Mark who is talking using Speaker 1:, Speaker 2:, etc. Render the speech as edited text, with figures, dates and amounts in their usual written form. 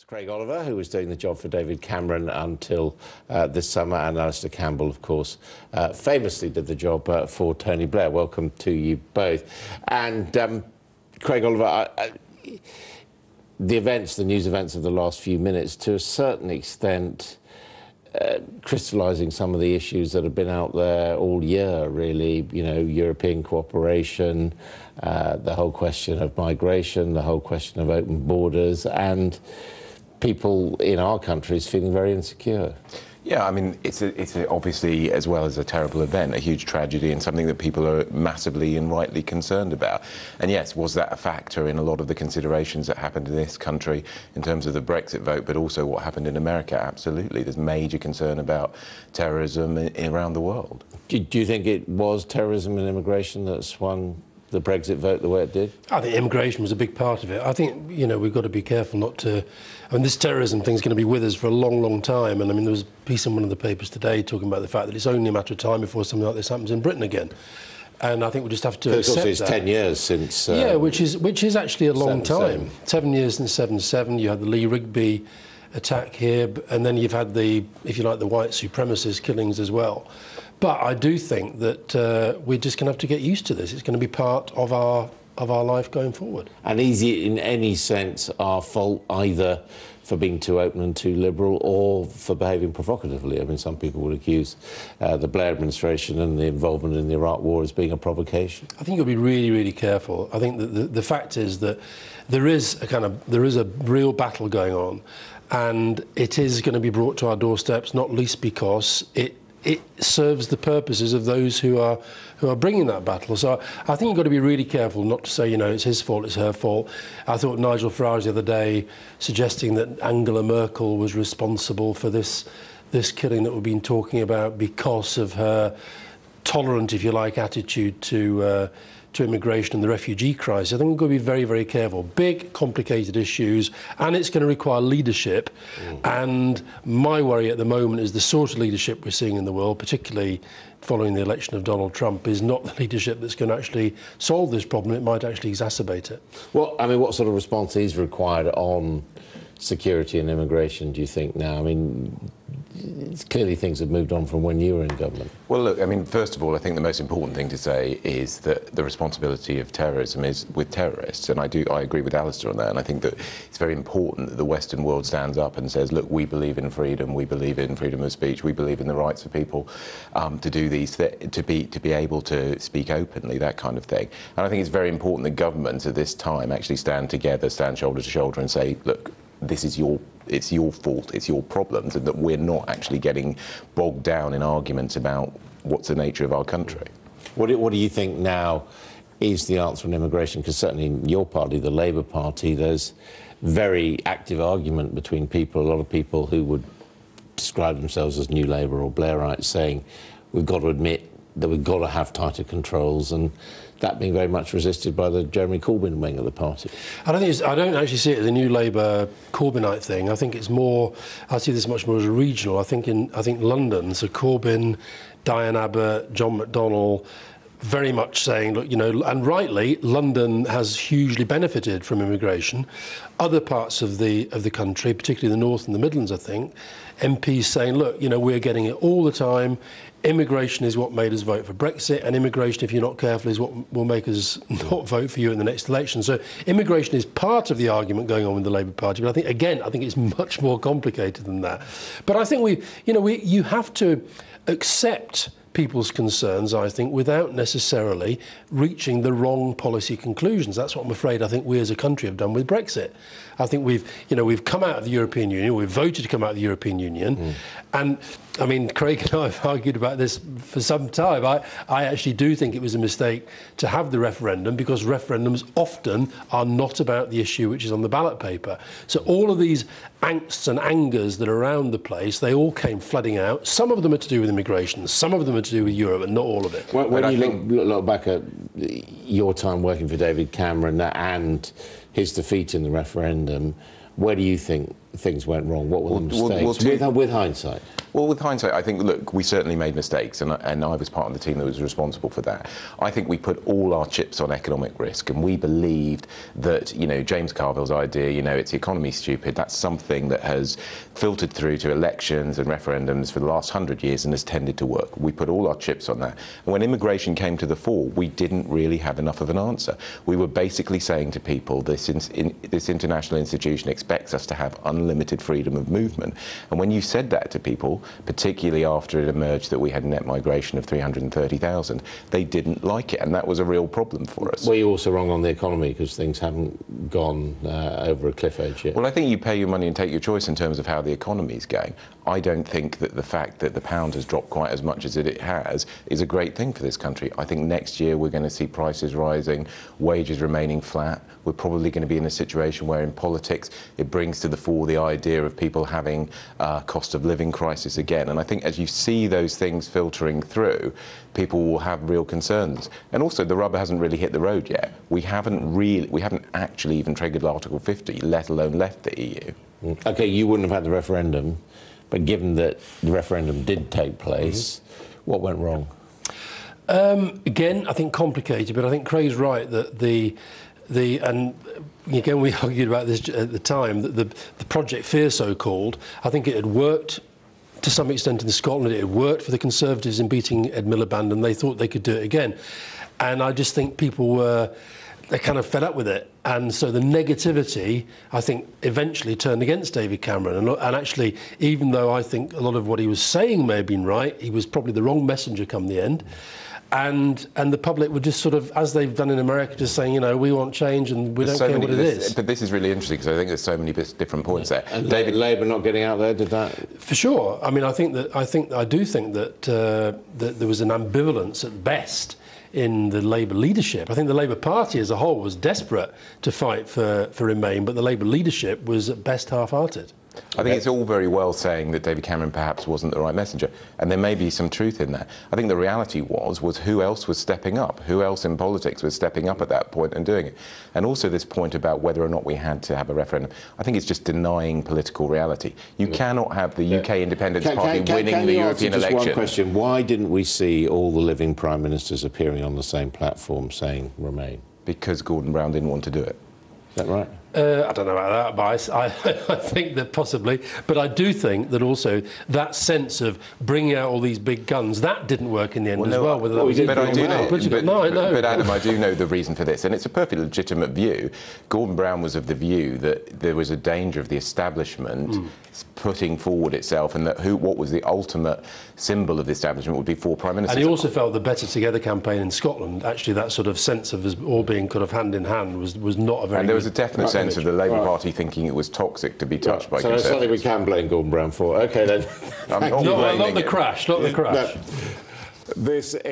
Speaker 1: Craig Oliver, who was doing the job for David Cameron until this summer, and Alastair Campbell, of course, famously did the job for Tony Blair. Welcome to you both. And Craig Oliver, the news events of the last few minutes, to a certain extent, crystallising some of the issues that have been out there all year, really, you know, European cooperation, the whole question of migration, the whole question of open borders, and people in our countries feeling very insecure.
Speaker 2: Yeah, I mean, it's obviously, as well as a terrible event, a huge tragedy and something that people are massively and rightly concerned about. And yes, was that a factor in a lot of the considerations that happened in this country in terms of the Brexit vote, but also what happened in America? Absolutely. There's major concern about terrorism around the world.
Speaker 1: Do you think it was terrorism and immigration that swung the Brexit vote the way it did?
Speaker 3: I think immigration was a big part of it. I think, you know, we've got to be careful not to... I mean, this terrorism thing's going to be with us for a long, long time. And I mean, there was a piece in one of the papers today talking about the fact that it's only a matter of time before something like this happens in Britain again. And I think we just have to accept that.
Speaker 1: It's 10 years since...
Speaker 3: yeah, which is actually a long time. 7 years since 7/7. You had the Lee Rigby attack here, and then you've had the, if you like, the white supremacist killings as well. But I do think that we're just going to have to get used to this. It's going to be part of our life going forward.
Speaker 1: And is it in any sense our fault either for being too open and too liberal or for behaving provocatively? I mean, some people would accuse the Blair administration and the involvement in the Iraq war as being a provocation.
Speaker 3: I think you'll be really, really careful. I think that the fact is that there is a real battle going on, and it is going to be brought to our doorsteps, not least because it serves the purposes of those who are bringing that battle. So I think you've got to be really careful not to say, you know, it's his fault, it's her fault. I thought Nigel Farage the other day suggesting that Angela Merkel was responsible for this killing that we've been talking about because of her tolerant, if you like, attitude to immigration and the refugee crisis. I think we've got to be very, very careful. Big, complicated issues, and it's going to require leadership. And my worry at the moment is the sort of leadership we're seeing in the world, particularly following the election of Donald Trump, is not the leadership that's going to actually solve this problem. It might actually exacerbate it.
Speaker 1: Well, I mean, what sort of response is required on security and immigration, do you think, now? I mean, clearly things have moved on from when you were in government.
Speaker 2: Well, look, I mean, first of all, I think the most important thing to say is that the responsibility of terrorism is with terrorists, and I agree with Alastair on that, and I think that it's very important that the Western world stands up and says, look, we believe in freedom, we believe in freedom of speech, we believe in the rights of people to do these, to be able to speak openly, that kind of thing. And I think it's very important that governments at this time actually stand together, stand shoulder to shoulder and say, look, it's your fault, it's your problems, and that we're not actually getting bogged down in arguments about what's the nature of our country.
Speaker 1: What do you think now is the answer on immigration? Because certainly in your party, the Labour Party, there's very active argument between people, a lot of people who would describe themselves as New Labour or Blairites, saying we've got to admit that we've got to have tighter controls, and that being very much resisted by the Jeremy Corbyn wing of the party.
Speaker 3: I don't actually see it as a New Labour Corbynite thing. I think it's more, I see this much more as a regional. I think London, so Corbyn, Diane Abbott, John McDonnell, very much saying, look, you know, and rightly, London has hugely benefited from immigration. Other parts of the country, particularly the North and the Midlands, I think, MPs saying, look, you know, we're getting it all the time. Immigration is what made us vote for Brexit, and immigration, if you're not careful, is what will make us not vote for you in the next election. So immigration is part of the argument going on with the Labour Party, but I think it's much more complicated than that. But I think you have to accept people's concerns, I think, without necessarily reaching the wrong policy conclusions. That's what I'm afraid I think we as a country have done with Brexit. I think we've come out of the European Union, we've voted to come out of the European Union, and I mean, Craig and I have argued about this for some time. I actually do think it was a mistake to have the referendum, because referendums often are not about the issue which is on the ballot paper. So all of these angsts and angers that are around the place, they all came flooding out. Some of them are to do with immigration, some of them are to do with Europe, and not all of it.
Speaker 1: When you look back at your time working for David Cameron and his defeat in the referendum, where do you think things went wrong? What were the mistakes with hindsight?
Speaker 2: Well, with hindsight, I think, look, we certainly made mistakes, and I was part of the team that was responsible for that. I think we put all our chips on economic risk, and we believed that, you know, James Carville's idea, you know, it's the economy stupid, that's something that has filtered through to elections and referendums for the last 100 years and has tended to work. We put all our chips on that. And when immigration came to the fore, we didn't really have enough of an answer. We were basically saying to people, this international institution expects us to have unlimited freedom of movement. And when you said that to people, particularly after it emerged that we had net migration of 330,000, they didn't like it, and that was a real problem for us.
Speaker 1: Were you also wrong on the economy because things haven't gone over a cliff edge yet?
Speaker 2: Well, I think you pay your money and take your choice in terms of how the economy's going. I don't think that the fact that the pound has dropped quite as much as it has is a great thing for this country. I think next year we're going to see prices rising, wages remaining flat. We're probably going to be in a situation where in politics it brings to the fore the idea of people having cost of living crisis again. And I think as you see those things filtering through, people will have real concerns. And also the rubber hasn't really hit the road yet. We haven't actually even triggered Article 50, let alone left the EU.
Speaker 1: OK, you wouldn't have had the referendum, but given that the referendum did take place, what went wrong?
Speaker 3: Again, I think complicated, but I think Craig's right that and again we argued about this at the time, that the Project Fear, so-called, I think it had worked to some extent in Scotland. It had worked for the Conservatives in beating Ed Miliband, and they thought they could do it again. And I just think people they kind of fed up with it. And so the negativity, I think, eventually turned against David Cameron. And actually, even though I think a lot of what he was saying may have been right, he was probably the wrong messenger come the end. And the public were just sort of, as they've done in America, just saying, you know, we want change and we don't care what it is.
Speaker 2: But this is really interesting because I think there's so many different points there.
Speaker 1: And David Labour not getting out there, did that?
Speaker 3: For sure. I mean, I do think that that there was an ambivalence at best in the Labour leadership. I think the Labour Party as a whole was desperate to fight for Remain, but the Labour leadership was at best half-hearted.
Speaker 2: I think it's all very well saying that David Cameron perhaps wasn't the right messenger, and there may be some truth in that. I think the reality was who else was stepping up? Who else in politics was stepping up at that point and doing it? And also this point about whether or not we had to have a referendum, I think it's just denying political reality. You cannot have the UK Independence Party winning the European election.
Speaker 1: One question, why didn't we see all the living prime ministers appearing on the same platform saying Remain?
Speaker 2: Because Gordon Brown didn't want to do it.
Speaker 1: Is that right?
Speaker 3: I don't know about that, but I think that possibly. But I do think that also that sense of bringing out all these big guns, that didn't work in the end as well.
Speaker 2: But Adam, I do know the reason for this, and it's a perfectly legitimate view. Gordon Brown was of the view that there was a danger of the establishment putting forward itself, and that what was the ultimate symbol of the establishment would be four prime ministers.
Speaker 3: And he also felt the Better Together campaign in Scotland, actually that sort of sense of us all being kind of hand in hand was not a very
Speaker 2: And there was a definite sense of the Labour Party thinking it was toxic to be touched by
Speaker 1: Conservatives. So something we can blame Gordon Brown for. OK then.
Speaker 3: Not the crash, not the crash.
Speaker 1: This is